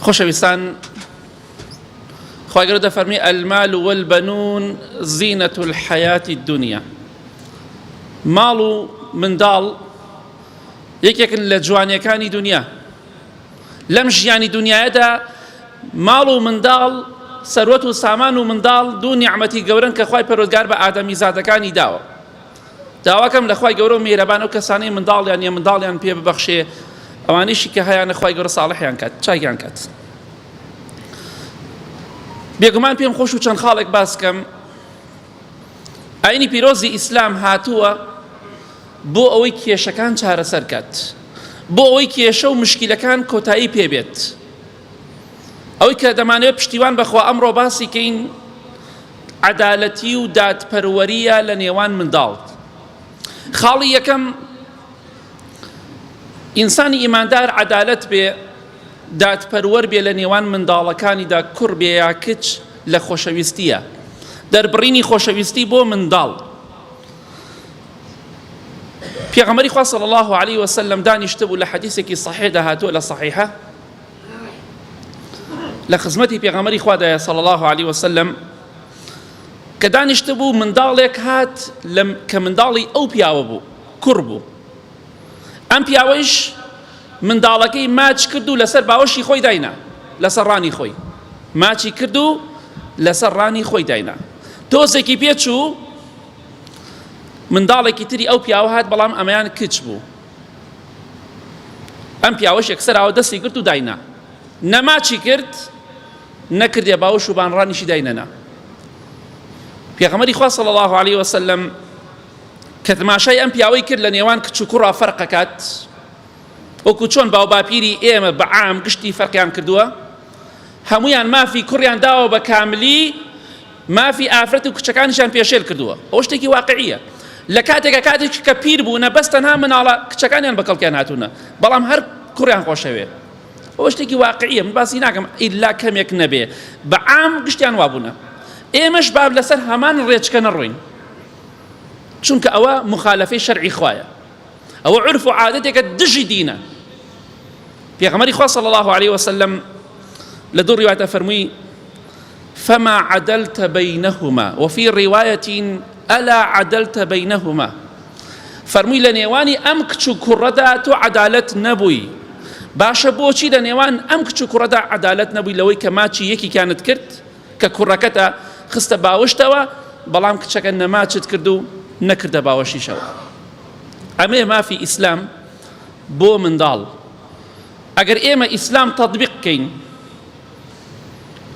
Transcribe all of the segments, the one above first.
خۆشەویستان، خی گەورە دەفەرمی ئەلمال والبەنون زینەة الحەیاة الدنیا. ماڵ و منداڵ یەکێکن لە جوانیەکانی دنیا. لەم ژیانی دنیاەدا ماڵ و منداڵ، سەروەت و سامان و منداڵ دوو نیعمەتی گەورن کە خی پەروەردگار بە ئادەمی زادەکانی داوە. داواکەم لە خی گەورە و میهرەبان ئەو کەسانەی منداڵیان یە منداڵیان پێ ببەخشێ، ئەوانیشی کە هەیەە خی گەورە ساڵحیان کات، چاکیان کات. بێگومان پێم خۆش و چەند خاڵێک باس بکەم. ئاینی پیرۆزی ئیسلام هاتووە بۆ ئەوەی کێشەکان چارەسەر کات، بۆ ئەوەی کێشە و مشکلەکان کۆتایی پێبێت. ئەوەی کە دەمانوێت پشتیوان بەخوا ئەمڕۆ باسی کەین عەدالەتی و دادپەروەریە لە نێوان منداڵ. خاڵی یەکەم، ئینسانی ئیماندار عەدالەت بێ، دادپەروەر بێ لە نێوان منداڵەکانیدا، کوڕ بێ یا کچ، لە خۆشەویستیە، دەربڕینی خۆشەویستی بۆ منداڵ. پێغەمبەری خوا صلی الله علیه وسلم دانیشتبوو لە حەدیثێکی صحیح داهاتووە لە صحیحە، لە خزمەتی پێغەمبەری خوادایە صلی الله علیه وسلم، کە دانیشتبوو منداڵێک هات کە منداڵی ئەو پیاوە بوو، کوڕ بوو. ئەم پیاوەیش منداڵەکەی ماچ کرد و لەسەر باوەشی خۆی داینا، لەسەر ڕانی خۆی ماچی کرد و لەسەر ڕانی خۆی داینا. تۆزێکی پێچوو منداڵێکی تری ئەو پیاوە هات، بەڵام ئەمەیان کچ بوو. ئەم پیاوەش یەکسەراوە دەستی کرد و داینا، نەماچی کرد، نەکردێ باوەش و بانڕانیشی داینەنا. پێغەمبەری خوا صلی الله علیه وسلم کە تماشای ئەم پیاوەی کرد لە نێوان کچ و کوڕا فەرقەکات، وەکو چۆن باو باپیری ئێمە بەعام گشتی فەرقیان کردووە، هەمویان مافی کوڕیان داوە بە کاملی، مافی ئافرەت و کچەکانیشان پێشێل کردووە. ئەوە شتێکی واقعیە. لە کاتێک کە پیر بوونە بەس تەنها مناڵە کچەکانیان بەکەڵکیان هاتوونە، بەڵام هەر کوڕیان خۆشەوێ. ئەوە شتێکی واقعیە، من باسی ناکەم ئیلا کەمێک نەبێ، بەعام گشتیان وابوونە. ئێمەش باب لەسەر هەمان ڕێچکە نەڕۆین، چونکە ئەوە مخالفەی شەرعی خوایە، ئەوە عرف و عادەتێکە دژی دینە. پێغەمبەری خوا صلی الله علیه وسلم لە دوو ڕیوایەتە فەرمووی فما عدلت بينهما وفي رواية ألا عدلت بينهما. فەرمووی لە نێوانی ئەم کچ و کوڕەدا تۆ عەدالەت نەبووی. باشە بۆچی لە نێوان ئەم کچ و کوڕەدا عەدالەت نەبووی؟ لەوەی کە ماچی یەکیانت کرد کە کوڕەکەتە خستە باوەشتەوە، بەڵام کچەکە نەماچت کرد و نەکردە باوەشیشەوە. ئەمێ مافی ئیسلام بۆ منداڵ. ئەگەر ئێمە ئیسلام تەطبیق بکەین،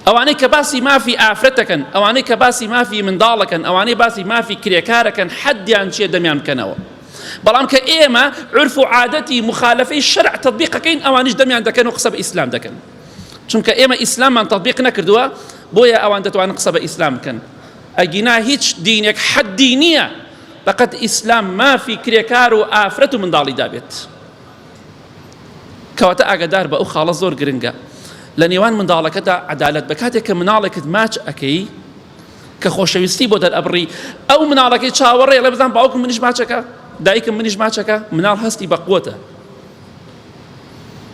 ئەوانەی کە باسی مافی ئافرەتەکەن، ئەوانەی کە باسی مافی منداڵەکەن، ئەوانەی باسی مافی کرێکارەکەن، حەدیان چیە دەمیان بکەنەوە. بەڵام کە ئێمە عرف و عادەتی مخالفەی شەرع تەطبیقەکەین، ئەوانیش دەمیان دەکەن و قسە بە ئیسلام دەکەن. چونکە ئێمە ئیسلاممان تەطبیق نەکردووە، بۆیە ئەوان دەتوانن قسە بە ئیسلام بکەن. ئەگینا هیچ دینێک حەدی نییە، فقط ئیسلام مافی کرێکار و ئافرەت و منداڵی دابێت. کەواتە ئاگادار بە ئەو خاڵە زۆر گرنگە لە نێوان منداڵەکەدا عەدالەت. بە کاتێک کە مناڵێکت ماچ ئەکەی کە خۆشەویستی بۆ دەرئەبڕی، ئەو مناڵەکەی چاوەڕێ لە بزان باوکم منیش ماچەکە، دایکم منیش ماچەکە، مناڵ هەستی بە قووەتە.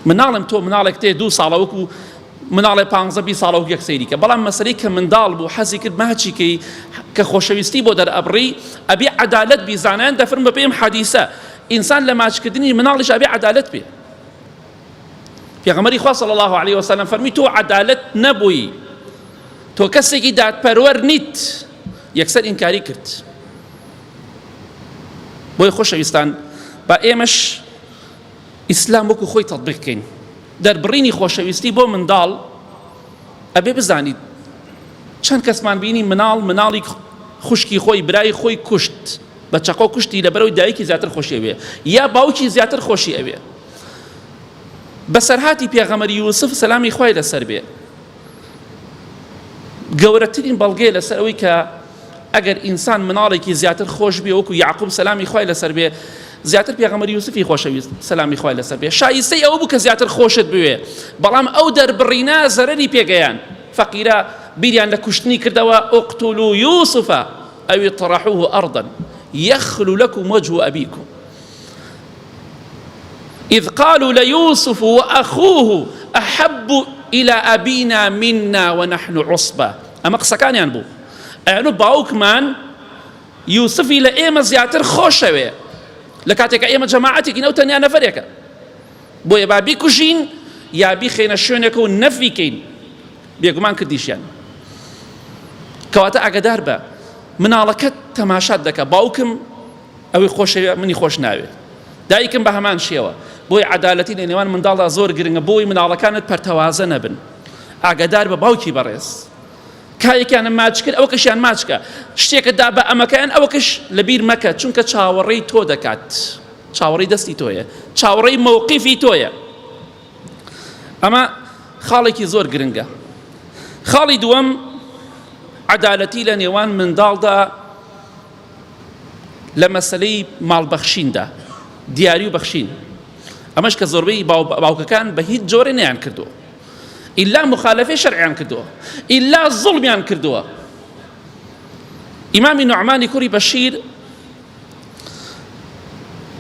مناڵم تۆ مناڵێک تێ 2 ساڵە وەکو مناڵێ 15-20 ساڵە وەکو یەک سەیریکە، بەڵام مەسەلەی کە منداڵ بوو حەزی کرد ماچیکەی کە خۆشەویستی بۆ دەرئەبڕی، ئەبێ عەدالەت بی. زانایان دەفەرمون بە پێم حەدیثە ئینسان لە ماچکردنی مناڵیش ئەبێ عەدالەت بێ. پێغەمبەری خوا صلی الله علیه وسلم فەرمی تۆ عەدالەت نەبووی، تۆ کەسێکی دادپەروەر نیت، یەکسەر ئینکاری کرد. بۆی خۆشەویستان، با ئێمەش ئیسلام وەکو خۆی تەطبیق بکەین. دەربڕینی خۆشەویستی بۆ منداڵ ئەبێ بزانیت چەند کەسمان بینی مناڵی خوشکی خۆی، برای خۆی کوشت، بە چەقۆ کوشتی لەبەرەوەی دایکی زیاتر خۆشی ئەوێ یا باوکی زیاتر خۆشی ئەوێ. بەسەرهاتی پێغەمبەری یوسف سەلامی خوای لەسەر بێ، گەورەترین بەڵگەیە لەسەر ئەوەی کە ئەگەر ئینسان مناڵێکی زیاتر خۆش بێ، وەکو یعقوب سەلامی خوای لەسەر بێ، زیاتر پێغەمبەری یوسفی خۆشەویست سەلامی خوای لەسەر بێ، شایستەی ئەوە بوو کە زیاتر خۆشت بوێ، بەڵام ئەو دەربڕینە زەرەری پێگەیان. فەقیرە بیریان لە کوشتنی کردەوە، ئوقتولوا یوسف ئەو اطرحوه ئەرضا یەخل لەکم وجه ئەبیکم. إذ قالوا ليوسف وأخوه أحب إلى أبينا منا ونحن عصبة. أما قسەکان یان بوو ئەیانوو باوکمان یوسفی لە ئێمە زیاتر خۆشەوێ لە کاتێکە ئێمە جەماعەتێکین ئەو تەنیا نەفەرێکە بۆیە با بیکوژین یا بیخێنە شوێنێکە و نەفیکەین بێگومان کردیشیان. کەواتە ئاگادار بە مناڵەکەت تەماشات دەکە باوکم ئەوەی خۆشەوێ منی خۆش ناوێت دایکم بە هەمان شێوە بۆی عەدالەتی لە نێوان منداڵدا زۆر گرنگە بۆی مناڵەکانت پەرتەوازە نەبن. ئاگادار بە باوکی بەڕێز کایەکیانم ماچ کرد ئەوە کەشیان ماچکە شتێکتدا بە ئەمەکەیان ئەوە کەش لەبیر مەکە چونکە چاوەڕێی تۆ دەکات چاوەڕێی دەستی تۆیە چاوەڕێی مووقیفی تۆیە. ئەمە خاڵێکی زۆر گرنگە. خاڵی دووەم عەدالەتی لە نێوان منداڵدا لە مەسەلەی ماڵبەخشیندا دیاری و بەخشین. ئەمەش کە زۆربەی باوکەکان بە هیچ جۆرە نەیان کردووە ئیلا مخالفەی شەرعیان کردووە ئیلا زوڵمیان کردووە. ئیمامی نوعمانی کوڕی بەشیر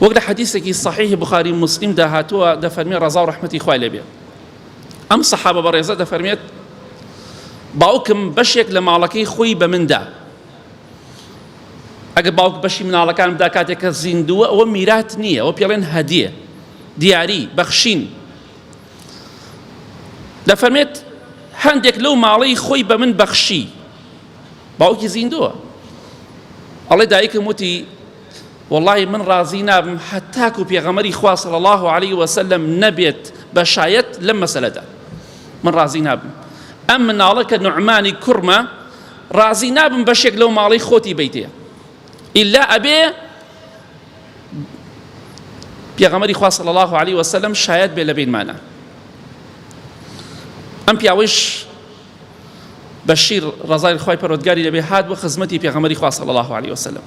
وەک لە حەدیثێکی صحیحی بوخاری موسلمدا هاتووە دەفەرمێت ڕەزا و ڕەحمەتی خوای لێبێ ئەم سەحابە بەڕێزە دەفەرمێت باوکم بەشێک لە ماڵەکەی خۆی بە مندا ئەگە باوک بەشی مناڵەکان بدا کاتێککە زیندووە ئەوە میرات نییە ئەوە پێڵێن هەدیە دیاری بەخشین. دەفەرمێت هەندێک لەو ماڵەی خۆی بە من بەخشی باوکی زیندووە ئەڵێ دایکم وتی والله من ڕازی نابم حتاکو پێغەمبەری خوا صلی الله عليه وسلم نەبێت بەشایەت لەم مەسەلەدا من ڕازی نابم ئەم مناڵە کە نوعمانی کوڕمە ڕازی نابم بەشێک لەو ماڵەی خۆتی بیتێ ئیلا ئەبێ پێغەمبەری خوا صلی الله عليه وسلم شایەت بێ لە بینمانە. ئەم پیاوەش بەشیر ڕەزای خوای پەروەردگاری لەبێ هات بۆ خزمەتی پێغەمبەری خوا صلی الله عليه وسلم.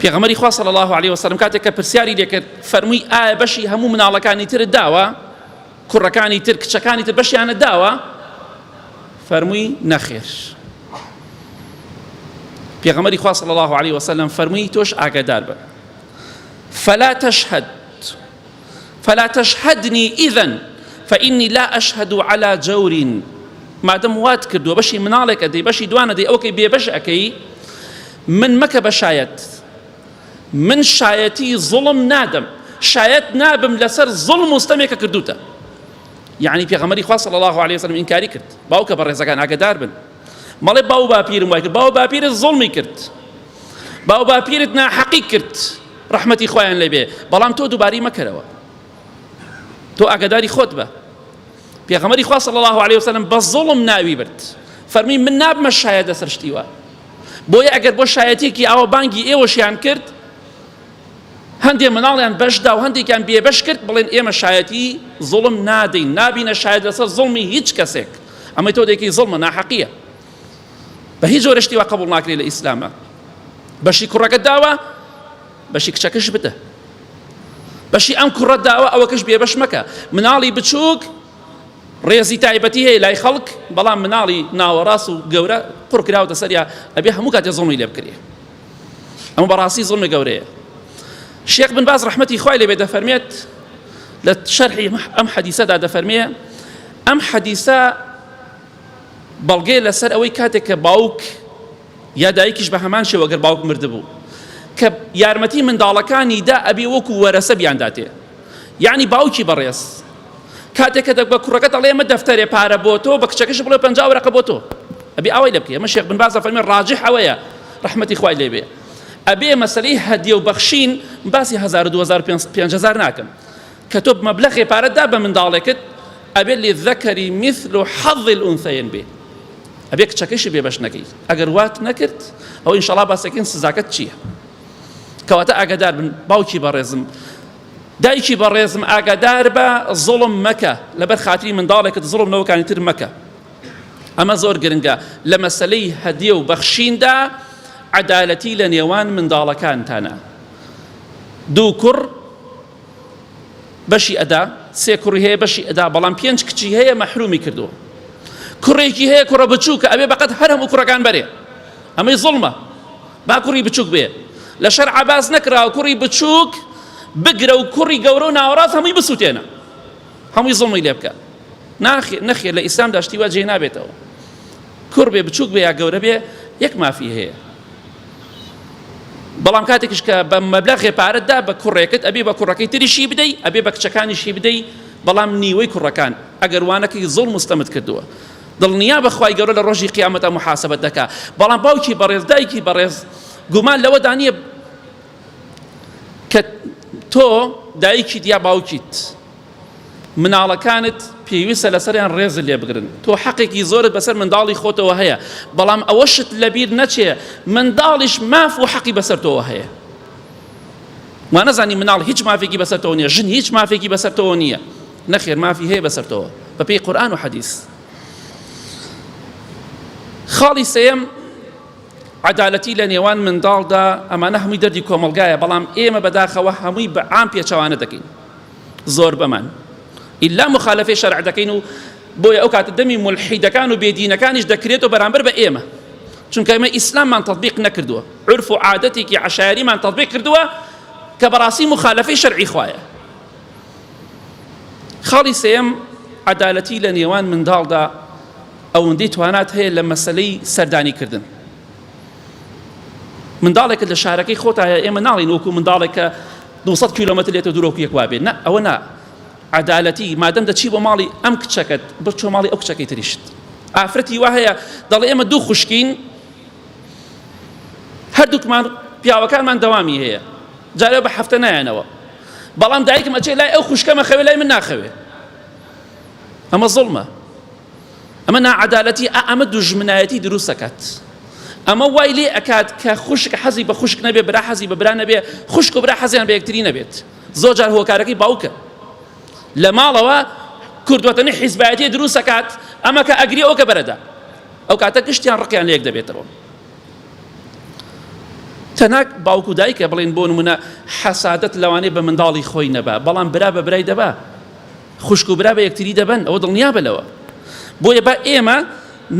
پێغەمبەری خوا صلی الله عليه وسلم کاتێک کە پرسیاری لێکرد فەرمووی ئایا بەشی هەموو مناڵەکانی ترت داوە کوڕەکانی تر کچەکانی تر بەشیانت داوە فەرمووی نەخێر. پێغەمبەری خوا صلی الله عليه وسلم فەرمووی تۆش ئاگادار بە فلا تشهدني إذن فإني لا أشهد على جور. مادەم وات کردووە بەشی مناڵێک ئەدەی بەشی دوانە دەی ئەوکەی بێبەش ئەەکەی من مەکە بە شایەت من شایەتی زوڵم نادەم شایەت نابم لەسەر زوڵم وستەمێکە کردوتە. یعنی پێغەمبەری خوا صلی الله عليه وسلم ئینکاری کرد باوکە بەڕێزەکان ئاگادار بن مەڵێ باو باپیرم وای کرد باو باپیرت زوڵمی کرد باو باپیرت ناحەقی کرد ڕەحمەتی خوایان لێبێ بەڵام تۆ دووباری مەکەرەوە تۆ ئاگاداری خۆت بە. پێغەمبەری خوا صلی الله عليه وسلم بە زوڵم ناوی برد فەرمی من نابمە شایەت لەسەر شتی وە بۆیە ئەگەر بۆ شایەتێکی ئاوە بانگی ئێوەشیان کرد هەندێک مناڵیان بەشدا و هەندێکیان بێبەش کرد بڵێن ئێمە شایەتی زوڵم نادەین نابینە شایەت لەسەر زوڵمی هیچ کەسێک ئەمەی تۆ دێکی زوڵمە ناحەقیە بە هیچ جۆرە شتی وا قبوڵ ناکرێت لە ئیسلامە. بەشی کوڕەکەت داوە بەشی کچەکەش بدە بەشی ئەم کوڕەت داوە ئەوە کەش بێبەش مەکە. مناڵی بچووک ڕێزی تایبەتی هەیە لای خەڵک بەڵام مناڵی ناوەڕاست و گەورە قوڕ کراوەتە سەریا ئەبێ هەموو کاتێ زوڵمی لێ بکرێ ئەمە بەڕاستی زوڵمی گەورەیە. شێخ بن باز ڕەحمەتی خوای لێبێ دەفەرمێت لە شەرحی ئەم حەدیسەدا دەفەرمێ ئەم حەدیسە بەڵگەیە لەسەر ئەوەی کاتێک کە باوک یا دایکیش بە هەمان شێوە گەر باوک مردبوو کە یارمەتی منداڵەکانی دا ئەبێ وەکو وەرەسە بیانداتێ. یعنی باوکی بەڕێز کاتێک کە بە کوڕەکەت دەڵێ ئەمە دەفتەرێ پارە بۆ تۆ بە کچەکەش بڵێ 50 وەرەقە بۆ تۆ ئەبێ ئەوەی لێ بکەی. ئەمە شێخ بن باز دەفەرمێ ڕاجح ئەوەیە ڕەحمەتی خوای لێبێ ئەبێ مەسەلەی هەدیە و بەخشین باسی 1000 و 2000 5000 ناکەم کە تۆ مەبلەغی پارەت دا بە منداڵێکت ئەبێ للذەکەری مثل حەظ الأنثەیین بێ ئەبێ کچەکەشی بێبەش نەکەی ئەگەر وات نەکرد ئەو ئینشەڵا باسەکەین سزاکەت چییە. کەواتە ئاگادار بن باوکی بەڕێزم دایکی بەڕێزم ئاگادار بە زوڵم مەکە لەبەر خاتری منداڵێکت زوڵم لەوەکانی تر مەکە. ئەمە زۆر گرنگە لە مەسەلەی هەدیە و بەخشیندا عەدالەتی لە نێوان منداڵەکانتانە. دوو کوڕ بەشی ئەدا سێ کوڕی هەیە بەشی ئەدا بەڵام 5 کچی هەیە مەحرومی کردووە کوڕێکی هەیە کوڕە بچووکە ئەبێ بەقەت هەر هەموو کوڕەکان بەرێ ئەمەی زوڵمە با کوڕی بچووک بێ لە شەرع باز نەکراوە کوڕی بچووک بگرە و کوڕی گەورە و ناوەڕاست هەمووی بسووتێنە هەمووی زوڵمی لێ بکە نەخێر لە ئیسلام داشتیوە جێ نابێتەوە. کوڕ بێ بچووک بێ یا گەورە بێ یەک مافی هەیە. بەڵام کاتێکش کە بە مەبلەغێ پارەتدا بە کوڕێکت ئەبێ بە کوڕەکەی تریشی بدەی، ئەبێ بە کچەکانیشی بدەی، بەڵام نیوەی کوڕەکان ئەگەر وانەکەی زوڵم مستەمت کردووە دڵنیا بەخوای گەورە لە ڕۆژی قیامەتە محاسەبەت دەکا. بەڵام باوکی بەڕێز دایکی بەڕێز گومان لەوە دانیە کە تۆ دایکیت یا باوکیت مناڵەکانت پێویستە لەسەریان ڕێزت لێ بگرن. تۆ حەقێکی زۆرت بەسەر منداڵی خۆتەوە هەیە، بەڵام ئەوەشت لەبیر نەچێ منداڵیش ماف و حەقی بەسەر تۆوە هەیە. وا نەزانی مناڵ هیچ مافێکی بەسەر تۆ نییە، ژن هیچ مافێکی بەسەر تۆ نییە. نەخێر مافی هەیە بەسەر تۆوە بەپێی قورئان و حەدیث. خاڵی سێیەم عەدالەتی لە نێوان منداڵدا. ئەمانە هەمووی دەردی کۆمەڵگایە، بەڵام ئێمە بەداخەوە هەمووی بە عام پێچەوانە دەکەین، زۆر بەمان ئیلا مخالفەی شەرع دەکەین و بۆیە ئەو کاتە دەمی مولحیدەکان و بێدینەکانیش دەکرێتەوە بەرامبەر بە ئێمە، چونکە ئێمە ئیسلاممان تەطبیق نەکردووە، عرف و عادەتێکی عەشایریمان تەطبیق کردووە کە بەڕاستی مخالفەی شەرعی خوایە. خاڵی سێیەم عەدالەتی لە نێوان منداڵدا ئەوەندەی توانات هەیە لە مەسەلەی سەردانیکردن. منداڵێکت لە شارەکەی خۆتایە، ئێمە ناڵین وەکو منداڵێک کە 200 کیلۆمەتر لێتە دوورۆکی یەک وابێت، نە ئەوە نا. عەدالەتی مادەم دەچی بۆ ماڵی ئەم کچەکەت بچۆ ماڵی ئەو کچەکەی تریشت. ئافرەتی وا هەیە دەڵێ ئێمە دوو خوشکین، هەردووکمان پیاوەکانمان دەوامی هەیە، جارێ بە هەفتە نایەنەوە، بەڵام دایکم ئەچێ لای ئەو خوشکەمە خەوێ لای من ناخەوێ. ئەمە زوڵمە، ئەمە ناعەدالەتی، ئەمە دوژمنایەتی دروست دەکات. ئەمە وای لێ ئەکات کە خوشک حەزی بە خوشک نەبێ، برا حەزی بە برا نەبێ، خوشک و برا حەزیان بە یەکتری نەبێت. زۆر جار هۆکارەکەی باوکە لە ماڵەوە کوردوەتەنی حیزبایەتی دروست دەکات، ئەمە کە ئەگری ئەو کە بەرەدا، ئەو کاتە گشتیان ڕقیان لە یەک دەبێتەوە. تەناک باوک و دایکە بڵێن بۆ نمونە حەسادەت لەوانەیە بە منداڵی خۆی نەبا، بەڵام برا بە برای دەبا، خوشک و برا بە یەکتری دەبن، ئەوە دڵنیا بەلەوە. بۆیە بە ئێمە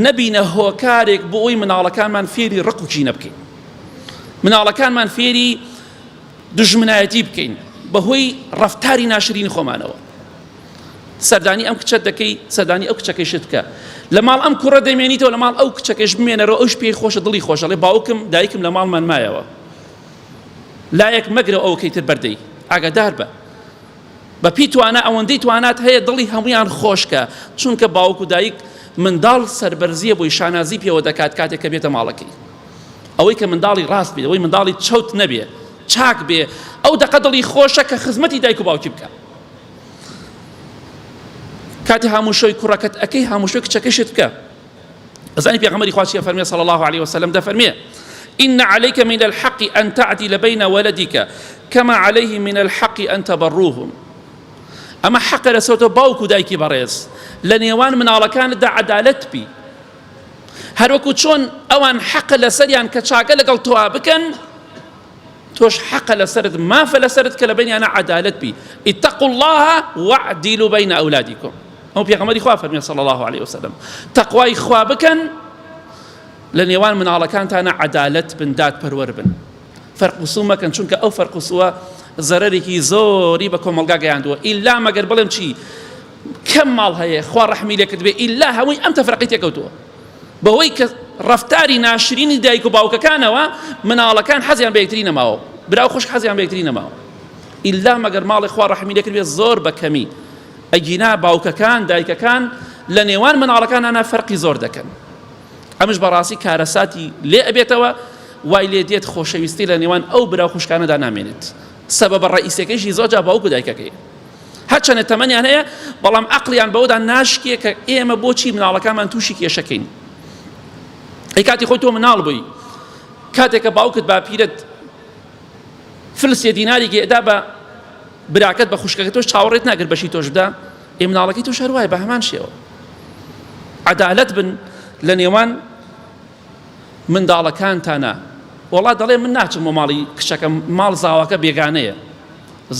نەبینە هۆکارێک بۆ ئەوی مناڵەکانمان فێری ڕق و کینە بکەین، مناڵەکانمان فێری دژمنایەتی بکەین بەهۆی ڕەفتاری ناشرینی خۆمانەوە. سەردانی ئەم کچەت دەکەی، سەردانی ئەو کچەکەیشت بکە، لە ماڵ ئەم کوڕە دەمێنیتەوە، لە ماڵ ئەو کچەکەش بمێنەرەوە، ئەوش پێی خۆشە، دڵی خۆشە، لێ باوکم دایکم لە ماڵمان مایەوە، لایەک مەگرە ئەوەکەی تر بەردەی، ئاگادار بە. بەپی توانە ئەوەندەی توانات هەیە دڵی هەمویان خۆشکە، چونکە باوک و دایک منداڵ سەربەرزیە بۆی شانازی پێوە دەکات کاتێک کە بێتە ماڵەکەی. ئەوەی کە منداڵی ڕاست بێت، ئەوەی منداڵی چەوت نەبێ، چاک بێ، ئەو دەقە دڵی خۆشە کە خزمەتی دایک و باوکی بکە. کاتی هاموشۆی کوڕەکەت ئەەکەی، هاموشۆی کچەکەشت بکە. ئەزانی پێغەمبەری خوا چییە فەرمێ صلی الله عليه وسلم، دەفەرمێ إن عليك من الحق أن تعدل بين ولدك كما عليه من الحق أن تبروهم. ئەمە حەقە لەسەر تۆ باوک و دایکی بەڕێز لە نێوان مناڵەکانتدا عەدالەت بی، هەروەکو چۆن ئەوان حەقە لەسەریان کە چاکە لەگەڵ تۆ بکەن، تۆش حەقە لەسەرت، مافە لەسەرت کە لە بینیانە عەدالەت بی. اتقوا الله واعدلوا بين أولادكم. ئەو پێغەمبەری خوا فەرمێ صلی الله عليه وسلم، تەقوای خوا بکەن، لە نێوان مناڵەکانتانە عەدالەت بن، دادپەروەر بن، فەرق و سوو مەکەن، چونکە ئەو فەرق و سووە زەرەرێکی زۆری بە کۆمەڵگا گەیاندووە. ئیلا مەگەر بڵێم چی کەم ماڵ هەیە خوا ڕەحمی لێ کردبێ، ئیلا هەمووی ئەم تەفرەقی تێکەوتووە بەهۆی کە ڕەفتاری ناشرینی دایک و باوکەکانەوە مناڵەکان حەزیان بە یەکتری نەماوە، برا خوشک حەزیان بە یەکتری نەماوە. ئیلا مەگەر ماڵی خوا ڕەحمی لێ کردبێ زۆر بە کەمی ئەگینا باوکەکان دایکەکان لە نێوان مناڵەکانانە فەرقی زۆر دەکەن. ئەمش بەڕاستی کارەساتی لێ ئەبێتەوە، وای لێ دێت خۆشەویستی لە نێوان ئەو برا خوشکانەدا نامێنێت. سەبەبە ڕئیسەکەیشی زۆر جا باوک و دایکەکەی، هەرچەندە تەمەنیان هەیە، بەڵام عەقڵیان بەوەدا ناشکێ کە ئێمە بۆچی مناڵەکانمان تووشی کێشەکەین. ئەی کاتی خۆی تۆ مناڵ بووی، کاتێککە باوکت باپیرت فلسێ دیناری گێدا بە براکەت بە خوشکەکە، تۆش چاوەڕێت ناگرت بەشی تۆش بدا، ئێ مناڵەکەی تۆش هەروایە بە هەمان شێوە. عەدالەت بن لە نێوان منداڵەکانتانە. وڵات دەڵێ من ناچم بۆ ماڵی کچەکەم، ماڵ زاواکە بێگانەیە،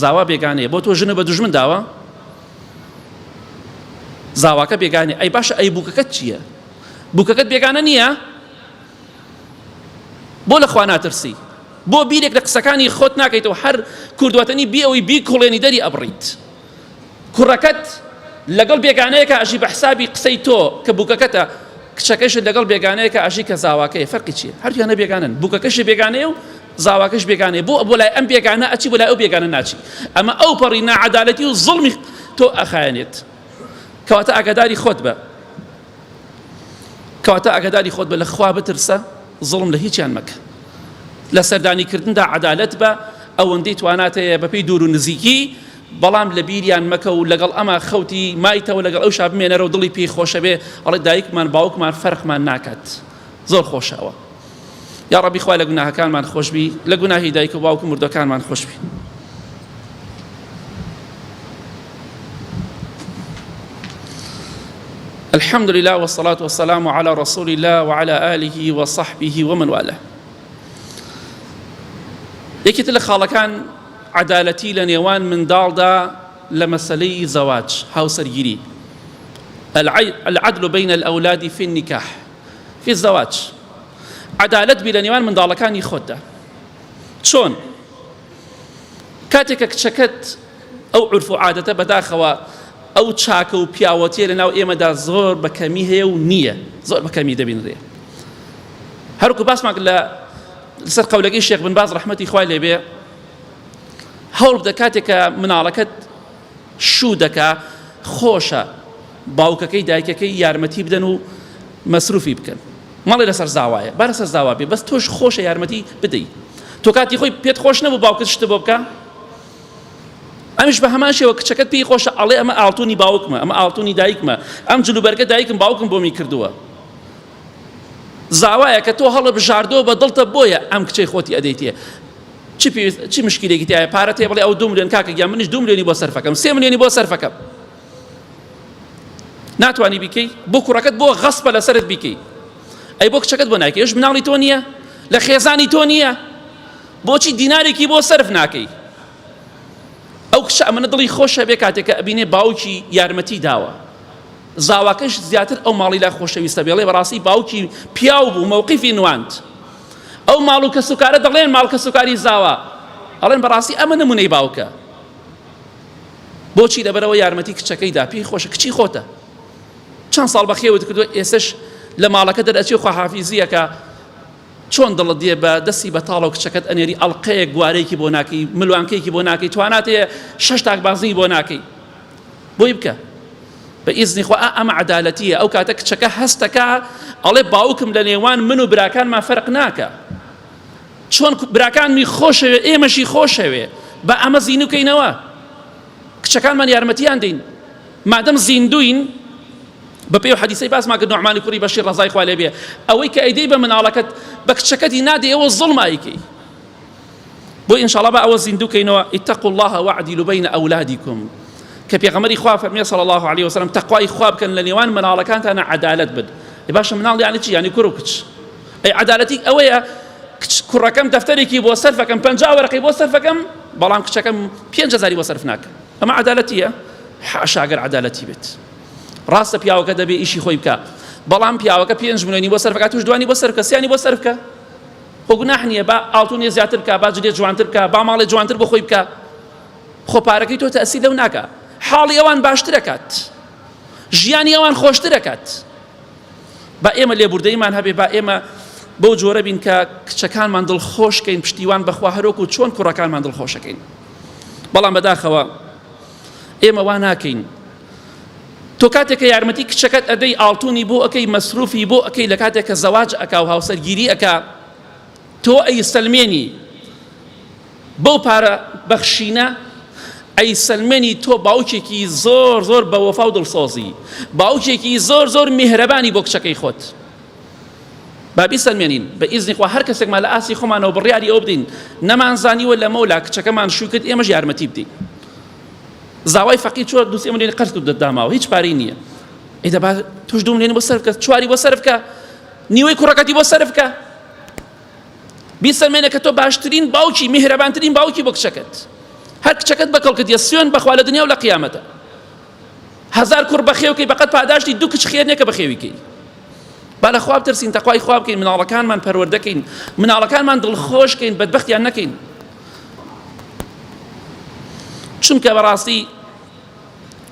زاوا بێگانەیە، بۆ تۆ ژنە بە دوژمن داوە، زاواکە بێگانەیە. ئەی باشە ئەی بووکەکەت چییە؟ بووکەکەت بێگانە نییە؟ بۆ لە خوا ناترسی؟ بۆ بیرێک لە قسەکانی خۆت ناکەیتەوە، هەر کوردوەتەنی بی ئەوەی بی کوڵێنی دەری ئەبڕیت؟ کوڕەکەت لەگەڵ بێگانەیەکە ئەژی بە حسابی قسەی تۆ کە بووکەکەتە کچەکەشت لەگەڵ بێگانەیەکە ئەژی کە زاواکەیە فەرقی چییە؟ هەردوویانە بێگانن، بووکەکەشی بێگانەیە و زاواکەش بێگانەیە، بۆ لای ئەم بێگانە ئەچی بۆ لای ئەو بێگانە ناچی. ئەمە ئەو پەڕی نەعەدالەتی و زوڵمی تۆ ئەخایەنێت. کەواتە ئاگاداری خۆت بە، کەواتە ئاگاداری خۆت بە لە خوا بترسە، زوڵم لە هیچیان مەکە. لە سەردانیکردندا عەدالەت بە، ئەوەندەی تواناتەیە بەپێی دوور و نزیکی، بەڵام لە بیریان مەکە و لەگەڵ ئەمە خەوتی مایتەوە لەگەڵ ئەو شا بمێنەرە و دڵی پێی خۆشە بێ ئەڵێ دایکمان باوکمان فەرقمان ناکات. زۆر خۆشەوە. یا ڕەبی خوای لە گوناهەکانمان خۆشبی، لە گوناهی دایک و باوک و مردەکانمان خۆشبی. الحمد لله والصلاة والسلام على رسول الله وعلى آله وصحبه ومن والاه. یەکێتر لە خاڵەکان عەدالەتی لە نێوان منداڵدا لە مەسەلەی زەواج، هاوسەرگیری. العدل بين الأولاد في النكاح في الزواج. عەدالەت بی لە نێوان منداڵەکانی خۆتدا. چۆن؟ کاتێکە کچەکەت ئەو عورف و عادەتە بەداخەوە ئەو چاکە و پیاوەتیە لەناو ئێمەدا زۆر بەکەمی هەیە و نییە، زۆر بەکەمی دەبینرێ. هەروکو باسمان لەسەر قەولەکەی شێخ بن باز ڕەحمەتی خوای لێبێ، هەوڵ بدە کاتێکە مناڵەکەت شوو دەکا خۆشە باوکەکەی دایکەکەی یارمەتی بدەن و مەسروفی بکەن. مەڵێ لەسەر زاوایە، با لەسەر زاوا بێ، بەس تۆش خۆشە یارمەتی بدەی. تۆ کاتی خۆی پێت خۆش نەبوو باوکت شتە بۆ بکە، ئەمیش بە هەمان شێوە کچەکەت پێی خۆشە ئەڵێ ئەمە ئاڵتوونی باوکمە، ئەمە ئاڵتوونی دایکمە، ئەم جلوبەرگە دایکم باوکم بۆمی کردووە. زاوایە کە تۆ هەڵە بژاردۆ بە دڵتە بۆیە ئەم کچەی خۆتی ئەدەیتێ. چی مشکلێکی تایە؟ پارە تێ بڵێ ئەو 2 ملیۆن کاکە گیان منیش 2 ملیۆنی بۆ سەرفەکەم، 3 ملیۆنی بۆ سەرفەکەم. ناتوانی بیکەی، بۆ کوڕەکەت بۆ غەسپە لەسەرت بیکەی. ئەی بۆ کچەکەت بۆ ناکەی، ئەوش مناڵی تۆ نییە؟ لە خێزانی تۆ نییە؟ بۆچی دینارێکی بۆ سەرف ناکەی؟ ئەو کچە ئەمەنە دڵی خۆشە بێ کاتێکە ئەبینێ باوکی یارمەتی داوە. زاواکەش زیاتر ئەو ماڵی لا خۆشەویستە بێڵێ بەڕاستی باوکی پیاو بوو، مەوقیفی نواند. ئەو ماڵ و کەسوکارە دەڵێن ماڵ کەسوکاری زاوا، ئەڵێن بەڕاستی ئەمە نمونەی باوکە. بۆچی؟ لەبەرەوە یارمەتی کچەکەیدا پێی خۆشە، کچی خۆتە. چەند ساڵ بەخێوت کردووە، ئێسش لە ماڵەکە دەرەچێ خواحافیزیەکە، چۆن دڵت دێ بە دەستی بەتاڵە و کچەکەت ئەنێری ئەڵقەیەک گوارەیەکی بۆ ناکەی، ملوانکەیەکی بۆ ناکەی، تواناتەیە 6 تاکبازی بۆ ناکەی. بۆی بکە بە ئیزنی خوا. ئەمە عەدالەتیە. ئەو کاتە کچەکە هەستەکە ئەڵێ باوکم لە نێوان من و براکانمان فەرق ناکە، چۆن براکانمی خۆشەوێ ئێمەشی خۆشەوێ، بە ئەمە زیینوکەینەوە، کچەکانمان یارمەتیان دەین. مادەم زیندوین بە پێی و حەدیسەی باسمان کرد نوعمانی کوڕی بەشیر ڕەزای خوا لێ بێ، ئەوەی کە ئەیدەی بە مناڵەکەت بە کچەکەتی نادەی ئەوە زوڵمایەکەی. بۆ ئینشاءڵڵا بە ئەوە زیندوکەینەوە. اتقوا الله واعدلوا بين أولادكم، کە پێغەمبەری خوا فەرمێ صلی الله عليه وسلم تەقوای خوا بکەن لە نێوان مناڵەکانتانە عەدالەت بن. باشە مناڵ یانی چی؟ یانی کوڕ و کچ. ئەی عەدالەتی ئەوەیە کوڕەکەم دەفتەرێکی بۆ سەرفەکەم 50 وەرەقەی بۆ سەرفەکەم، بەڵام کچەکەم 5000 بۆ سەرف ناکەم. ئەمە عەدالەتیە؟ حاشا ئەگەر عەدالەتی بێت. ڕاستە پیاوەکە دەبێ ئیشی خۆی بکە، بەڵام پیاوەکە 5 ملیۆنی بۆ سەرفەکە، توش دوانی بۆ سەرفکە، سیانی بۆ سەرفکە. خۆ گوناح نییە، با ئاڵتوونێ زیاتر بکە، با جلێ جوانتر بکە، با ماڵێ جوانتر بۆ خۆی بکە. خۆ پارەکەی تۆ تەئسیر لەو ناکە، حاڵی ئەوان باشتر دەکات، ژیانی ئەوان خۆشتر دەکات. با ئێمە لێبوردەیمان هەبێ، با ئێمە بەو جۆرە بین کە کچەکانمان دڵخۆشکەین، پشتیوان بەخوا هەروەکو چۆن کوڕەکانمان دڵخۆشەکەین. بەڵام بەداخەوە ئێمە وا ناکەین. تۆ کاتێککە یارمەتی کچەکەت ئەدەی ئاڵتوونی بۆ ئەەکەی، مەسروفی بۆ ئەەکەی، لە کاتێککە زەواج ئەکا و هاوسەرگیری ئەکا، تۆ ئەی سەلمێنی بەو پارە بەخشینە، ئەی سەلمێنی تۆ باوکێکی زۆر زۆر بە وەفا و دڵسۆزی، باوکێکی زۆر زۆر میهرەبانی بۆ کچەکەی خۆت. بابی سەلمێنین بە ئیزنی خوا. هەر کەسێکمان لە ئاسی خۆمانەوە بڕیاری ئەو بدەین نەمانزانیوە لە مەولا کچەکەمان شوو کرد، ئێمەش یارمەتی بدەین. زاوای فەقیر چوە 2 ملیۆنی قەرز و دەداماوە، هیچ پارەی نییە. ئەی دەبا توش 2 ملیۆنی بۆ سەرف بکە، 4 بۆ سەرف بکە، نیوەی کوڕەکەتی بۆ سەرف بکە. بیسەلمێنە کە تۆ باشترین باوکی، میهرەبانترین باوکی بۆ کچەکەت. هەر کچەکەت بەکەڵ کردیە سوێن بەخوا لە دنیا و لە قیامەتە. 1000 کوڕ بەخێوکەی بەقەت پاداشتی 2 کچ خێر نییە کە بەخێویکەی. با لە خوا بترسین، تەقوای خوا بکەین، مناڵەکانمان پەروەردەکەین، مناڵەکانمان دڵخۆشکەین، بەدبەختیان نەکەین. چونکە بەڕاستی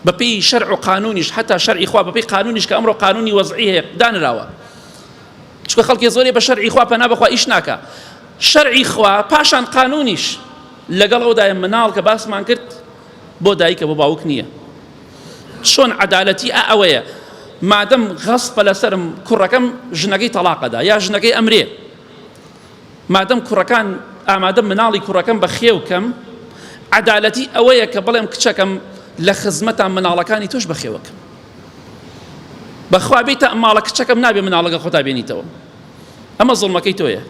بەپێی شەرع و قانونیش حتا شەرعی خوا بەپێی قانونیش کە ئەمڕۆ قانونی وەزعی هەیە دانراوە چونکە خەڵکی زۆرێ بە شەرعی خوا پەنا بەخوا ئیش ناکە شەرعی خوا پاشان قانونیش لەگەڵ ئەودایە مناڵ کە باسمان کرد بۆ دایکە بۆ باوک نییە چۆن عەدالەتی ئەوەیە مادەم غەسپە لەسەرم کوڕەکەم ژنەکەی تەلاقەدا یا ژنەکەی ئەمرێ مادەم کوڕەکان ئامادەم مناڵی کوڕەکەم بە خێوکەم عەدالەتی ئەوەیە کە بڵێم کچەکەم لە خزمەتان مناڵەکانی تۆش بە خێوەکەم بەخوا بێتە ماڵە کچەکەم نابێ مناڵەکە خۆتا بێنیتەوە ئەمە زوڵمەکەی تۆیە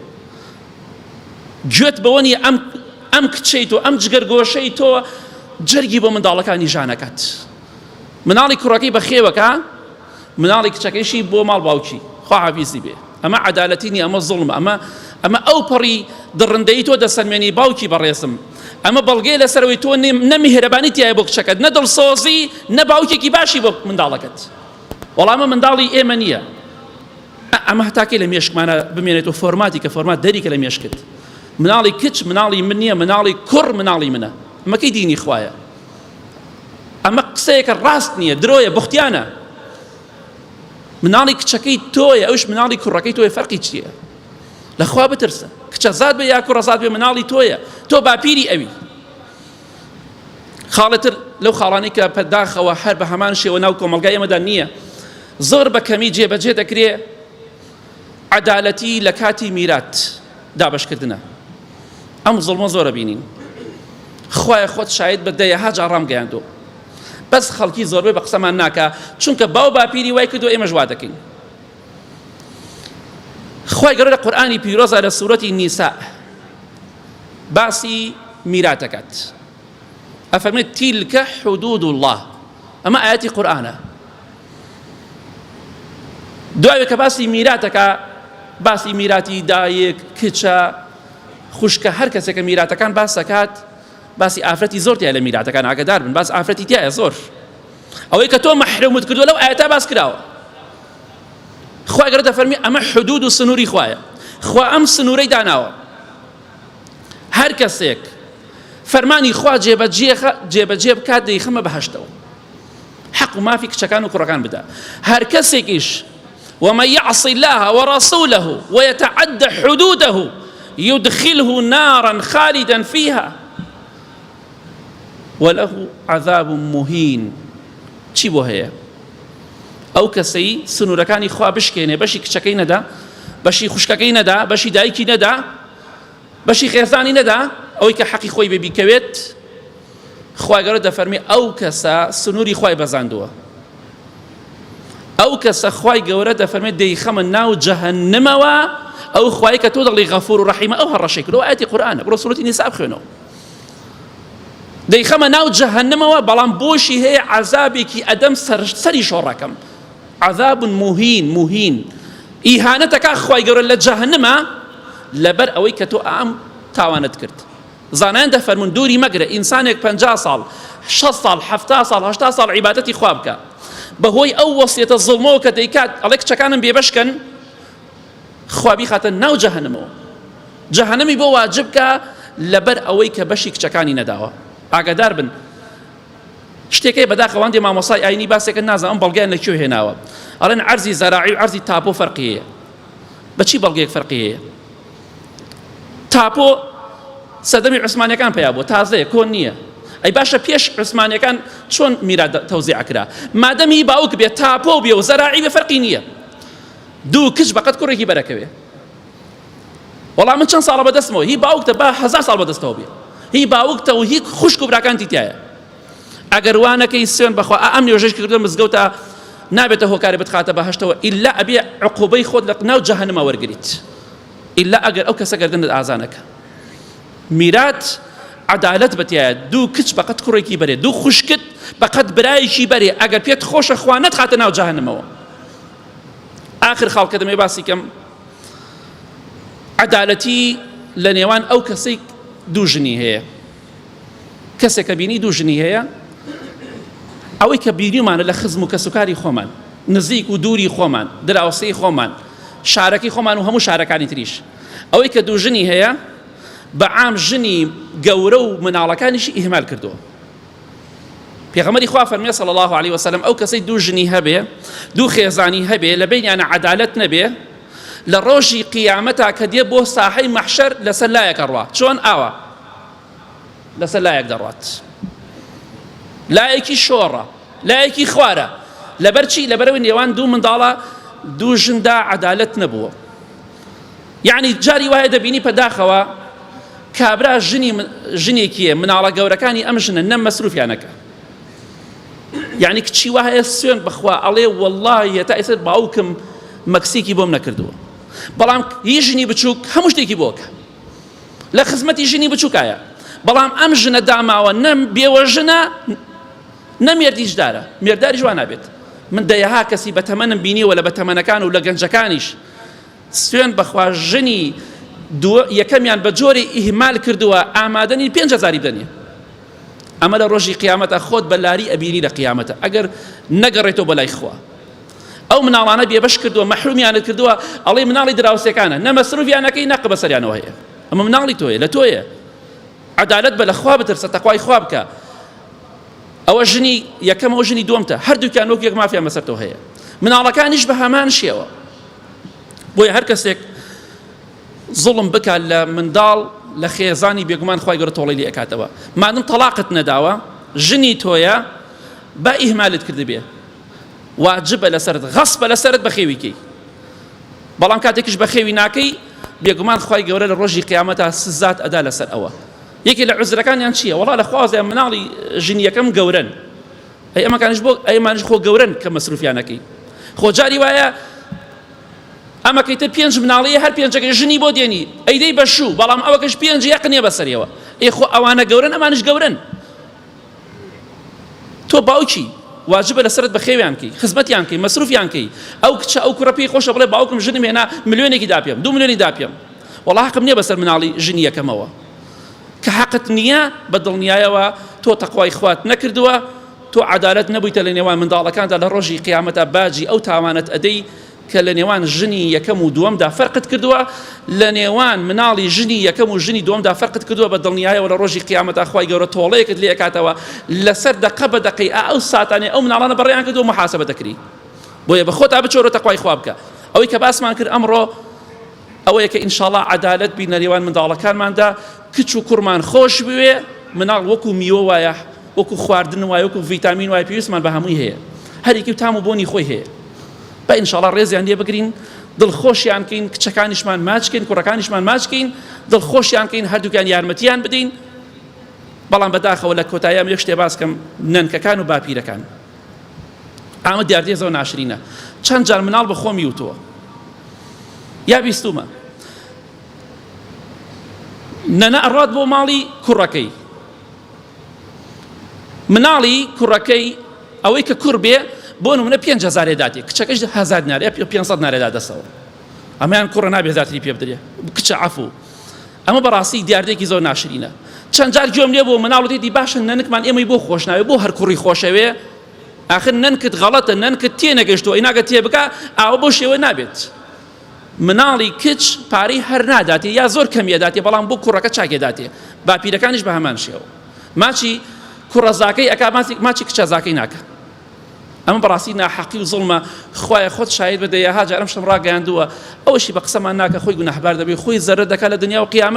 گوێت بەوە نیە ئەم کچەی تۆ ئەم جگەرگۆشەی تۆ جەرگی بۆ منداڵەکانی ژانەکەت مناڵی کوڕەکەی بە خێوەکە مناڵی کچەکەیشی بۆ ماڵ باوکی خوا حافیزی بێ ئەمە عەدالەتی نیە ئەمە زوڵمە ئەمە ئەو پەڕی دڕندەی تۆ دەسەلمێنی باوکی بەڕێزم ئەمە بەڵگەی لەسەرەوەی تۆ نە میهرەبانی تایە بۆ کچەکەت نە دڵسۆزی نە باوکێکی باشی بۆ منداڵەکەت وەڵامە منداڵی ئێمە نییە ئەمە هەتاکەی لە مێشکمانە بمێنێتەوە فۆرماتی کە فۆرمات دەریکە لە مێشکت مناڵی کچ مناڵی من نییە مناڵی کوڕ مناڵی منە ئەمەکەی دینی خوایە ئەمە قسەیەکە ڕاست نییە درۆیە بوختیانە مناڵی کچەکەی تۆیە ئەوش مناڵی کوڕەکەی تۆیە فەرقی چییە لەخوا بترسە کچە زاد بێ یا کوڕە زاد بێ مناڵی تۆیە تۆ باپیری ئەوی خاڵەتر لەو خاڵانەی کە پەرداخەوە هەر بە هەمان شێوە ناو کۆمەلگای ئێمەدا نییە زۆر بە کەمی جێبەجێ دەکرێ عەدالەتی لە کاتی میرات دابەشکردنە ئەم زوڵمە زۆرە بینین خوایە خۆت شاید بە دەیەها جا ڕامگەیاندۆ بەس خەڵکی زۆربەی بە قسەمان ناکە چونکە باو باپیری وای کردو ئێمەش وا دەکەین خوای گەورە لە قورئانی پیرۆزە لە سوورەتی نیساء باسی میرات دەکات ئەفەرمێت تیلکە حودود الله ئەمە ئاەتی قورئانە دوای کە باسی میرات دەکا باسی میراتی دایک کچە خوشکە هەر کەسێکە میراتەکان باس دەکات باسی ئافرەتی زۆر تایە لە میراتەکان ئاگادار بن باس ئافرەتی تایە زۆر ئەوەی کە تۆ مەحرومت کردووە لەو ئاەتا باس کراوە خوای گەورە دەفەرمی ئەمە حدود و سنووری خوایە خوا ئەم سنوورەی داناوە هەر کەسێک فەرمانی خوا جێبەجێ بکات دەیخەمە بەهەشتەوە حەق و مافی کچەکان و کوڕەکان بدا هەر کەسێکیش ومن يعص الله ورسوله ويتعدى حدوده يدخله نارا خالدا فيها وله عذاب مهين چی بۆ هەیە ئەو کەسەی سنوورەکانی خوا بشکێنێ بەشی کچەکەی نەدا بەشی خوشکەکەی نەدا بەشی دایکی نەدا بەشی خێزانی نەدا ئەوەی کە حەقی خۆی ببیکەوێت خوای گەورە دەفەرمێ ئەو کەسە سنووری خوای بەزاندووە ئەو کەسە خوای گەورە دەفەرمێت دەیخەمە ناو جەهەنەمەوە ئەو خوای کە تۆ دەڵی غەفور و ڕەحیمە ئەو هەڕەشەی کردەوە ئاەتی قورئانە بڕۆ سوورەتی نیسا بخوێنەوە دەیخەمە ناو جەهەنەمەوە بەڵام بۆشی هەیە عەزابێکی ئەدەم سەری شۆڕەکەم عذاب مهین ئیهانەتەکە خوای گەورە لە جەهەنەمە لەبەر ئەوەی کە تۆ ئام تاوانت کرد زانایان دەفەرمون دووری مەگرە ئینسانێک 50 ساڵ 6 ساڵ 70 ساڵ 80 ساڵ عیبادەتی خوا بکە بەهۆی ئەو وەسیەتە زوڵمەوە کە دەیکات ئەڵێ کچەکانم بێبەشکەن خوا بیخاتە ناو جەهەنەمەوە جەهەنەمی بۆ واجب کە لەبەر ئەوەی کە بەشی کچەکانی نەداوە ئاگادار بن شتێکی بەداخەوان دێ مامۆسای ئاینی باسێکە نازانم ئەم بەڵگەیان لەکوێ هێناوە ئەڵێن عەرزی زەراعی و عەرزی تاپۆ فەرقی هەیە بەچی بەڵگەیەک فەرقی هەیە تاپۆ سەدەمی عوسمانیەکان پێیا بووە تازەیە کۆن نییە ئەی باشە پێش عوسمانیەکان چۆن میرات تەوزیع کرا مادەمی باوک بێت تاپۆ بێ و زەراعی بێ فەرقی نییە دوو کچ بەقەت کوڕێکی بەرەکەوێ وەڵام من چەند ساڵە بەدەستمەوە هی باوکتە با 1000 ساڵ بەدەستەوە بێ هی باوکتە و هی خوشک و براکانتی تایە ئەگەر وانەکەی سوێن بەخوا ئەم نوێژەش کردن مزگەوتە نابێتە هۆکاری بتخاتە بەهەشتەوە ئیلا ئەبێ عقوبەی خۆت لە ناو جەهەنەمە وەرگریت ئیلا ئەگەر ئەو کەسە گەردنت ئازانەکە میرات عەدالەت بەتیایە دوو کچ بەقەت کوڕێکی بەرێ دوو خوشکت بەقەت برایەکی بەرێ ئەگەر پێت خۆشە خوا نەتخاتە ناو جەهەنەمەوە ئاخر خاڵ کە دەمێ باسی کەم عەدالەتی لە نێوان ئەو کەسەی دوو ژنی هەیە کەسێکە بینی دوو ژنی هەیە ئەوەی کە بینیمانە لە خزم و کەسوکاری خۆمان نزیک و دووری خۆمان دراوسەی خۆمان شارەکەی خۆمان و هەموو شارەکانی تریش ئەوەی کە دوو ژنی هەیە بەعام ژنی گەورە و مناڵەکانیشی ئیهمال کردووە پێغەمبەری خوا فەرمێ صلی الله عليه وسلم ئەو کەسەی دوو ژنی هەبێ دوو خێزانی هەبێ لە بینیانە عەدالەت نەبێ لە ڕۆژی قیامەتا کە دێ بۆ ساحەی مەحشەر لەسەر لایەکە ڕوات چۆن ئاوە لەسەر لایەک دەڕوات لایەکی شۆڕە لایەکی خوارە لەبەر چی لەبەرەوەی نێوان دوو منداڵە دوو ژندا عەدالەت نەبووە یعنی جاری وایە دەبینی پەداخەوە کابرا ژنێکیە مناڵە گەورەکانی ئەم ژنە نەم مەسروفیانەکە یعنی کچی وایە سوێن بەخوا ئەڵێ وەڵڵاهی هێتا ئێستا باوکم مەکسیکی بۆم نەکردووە بەڵام هی ژنی بچووک هەموو شتێکی بۆکە لە خزمەتی ژنی بچووکایە بەڵام ئەم ژنە داماوە نەم بێوە ژنە نەمێردیشدارە مێرداری جوان نابێت من دەیەها کەسی بە تەمەنم بینیوە لە بە تەمەنەکان و لە گەنجەکانیش سوێن بەخوا ژنی یەکەمیان بە جۆری ئیهمال کردووە ئامادەنی 5,000 بدەنێ ئەمە لە ڕۆژی قیامەتە خۆت بە لاری ئەبینی لە قیامەتە ئەگەر نەگەڕێتەوە بەلای خوا ئەو مناڵانە بێبەش کردووە مەحرومیانت کردووە ئەڵێ مناڵی دراوسێکانە نە مەسروفیانەکەی نە قبە سەریانەوە هەیە ئەمە مناڵی تۆیە لە تۆیە عەدالەت بە لە خوا بترسە تەقوای خوا بکە ئەوە ژنی یەکەم ئەوە ژنی دووەمتە هەردووکیان وەک یەک مافیان بەسەرتەوە هەیە مناڵەکانیش بە هەمان شێوە بۆیە هەر کەسێک زوڵم بکات لە منداڵ لە خێزانی بێگومان خوای گەورە تۆڵەی لێ ئەکاتەوە مادەم تەلاقت نەداوە ژنی تۆیە با ئیهمالت کردبێ واجبە لەسەرت غەسبە لەسەرت بەخێویکەی بەڵام کاتێکیش بەخێوی ناکەی بێگومان خوای گەورە لە ڕۆژی قیامەتە سزات ئەدا لەسەر ئەوە یەکێک لە عوزرەکانیان چییە وەڵا لە خوازیان مناڵی ژنی یەکەم گەورن ئەی ئەمەکانیش بۆ ئەمانش خۆ گەورن کە مەسروفیانەکەی خۆ جاری وایە ئەمەکەیتە 5 مناڵەیە هەر 5 ژنی بۆ دێنی ئەیدەی بەشوو بەڵام ئەوەکەش 5 یەقنێ بەسەریەوە ئەی خۆ ئەوانە گەورن ئەمانش گەورن تۆ باوکی واجبە لەسەرت بەخێویان کەی خزمەتیان کەی مەسروفیان کەی ئەو کچە ئەو کوڕە پێی خۆشە بڵێ باوکم ژنم هێنا ملیۆنێکی داپێم 2 ملیۆنی داپێم وەڵا حەقم نییە بەسەر مناڵی ژنی یەکەمەوە کە حەقت نییە بە دڵنیایەوە تۆ تەقوای خوات نەکردووە تۆ عەدالەت نەبوویتە لە نێوان منداڵەکاندا لە ڕۆژی قیامەتە باجی ئەو تاوانت ئەدەی کە لە نێوان ژنی یەکەم و دووەمدا فەرقت کردووە لە نێوان مناڵی ژنی یەکەم و ژنی دووەمدا فەرقت کردووە بە دڵنیایەوە لە ڕۆژی قیامەتە خوای گەورە تۆڵەیەکت لێ ئەکاتەوە لەسەر دەقە بە دەقەی ئەو ساتانێ ئەو مناڵانە بەڕێیان کردووە محاسەبە دەکری بۆیە بە خۆتا بچۆرە تەقوای خوا بکە ئەوەی کە باسمان کرد ئەمڕۆ ئەوەیە کە ئینشاءڵڵا عەدالەت بین لە نێوان منداڵەکانماندا کچ و کوڕمان خۆش بوێ مناڵ وەکو میوە وایە وەکو خواردن وایە وەکو ڤیتامین وایە پێویستمان بە هەمووی هەیە هەرێکی تام و بۆنی خۆی هەیە بە ئینشاءڵڵا ڕێزیان لێ بگرین دڵخۆشیان کەین کچەکانیشمان ماچکەین کوڕەکانیشمان ماچکەین دڵخۆشیان کەین هەردووکیان یارمەتیان بدەین بەڵام بەداخەوە لە کۆتاییام یەک شتێ باس کەم نەنکەکان و باپیرەکان ئامە دیاردێزەوە ناشرینە چەند جار مناڵ بە خۆمی وتووە یا بیستومە نەنە ئەڕات بۆ ماڵی کوڕەکەی مناڵی کوڕەکەی ئەوەی کە کوڕ بێ بۆ نمونە 5,000 داتێ کچەکەش 1,000 نارێ 500 نارێدا دەسەوە ئەمەیان کوڕە نابێ زیاتری پێ بدرێ کچە عەفوو ئەمە بەڕاستی دیاردێکی زۆر ناشرینە چەند جار گوێم لێ بۆ مناڵ وتێتی باشە نەنکمان ئێمەی بۆ خۆش ناوێ بۆ هەر کوڕی خۆشەوێ ئاخر نەنکت غەڵەتە نەنکت تێ نەگەشتەوە ئیناگە تێ بکە ئاوە بۆ شێوە نابێت مناڵی کچ پارەی هەر ناداتێ یا زۆر کەمیە داتێ بەڵام بۆ کوڕەکە چاکێ داتێ باپیرەکانیش بە هەمان شێوە ماچی کوڕە زاکەی ئەکا ماچی کچە زاکەی ناکە ئەمە بەڕاستی ناحەقی و زوڵمە خوایە خۆت شاید بدەیە ها جارم شتم ڕاگەیاندووە ئەوەشی بە قسەمان ناکە خۆی گونەحبار دەبێ خۆی زەرەر دەکات لە دنیا و قیامەت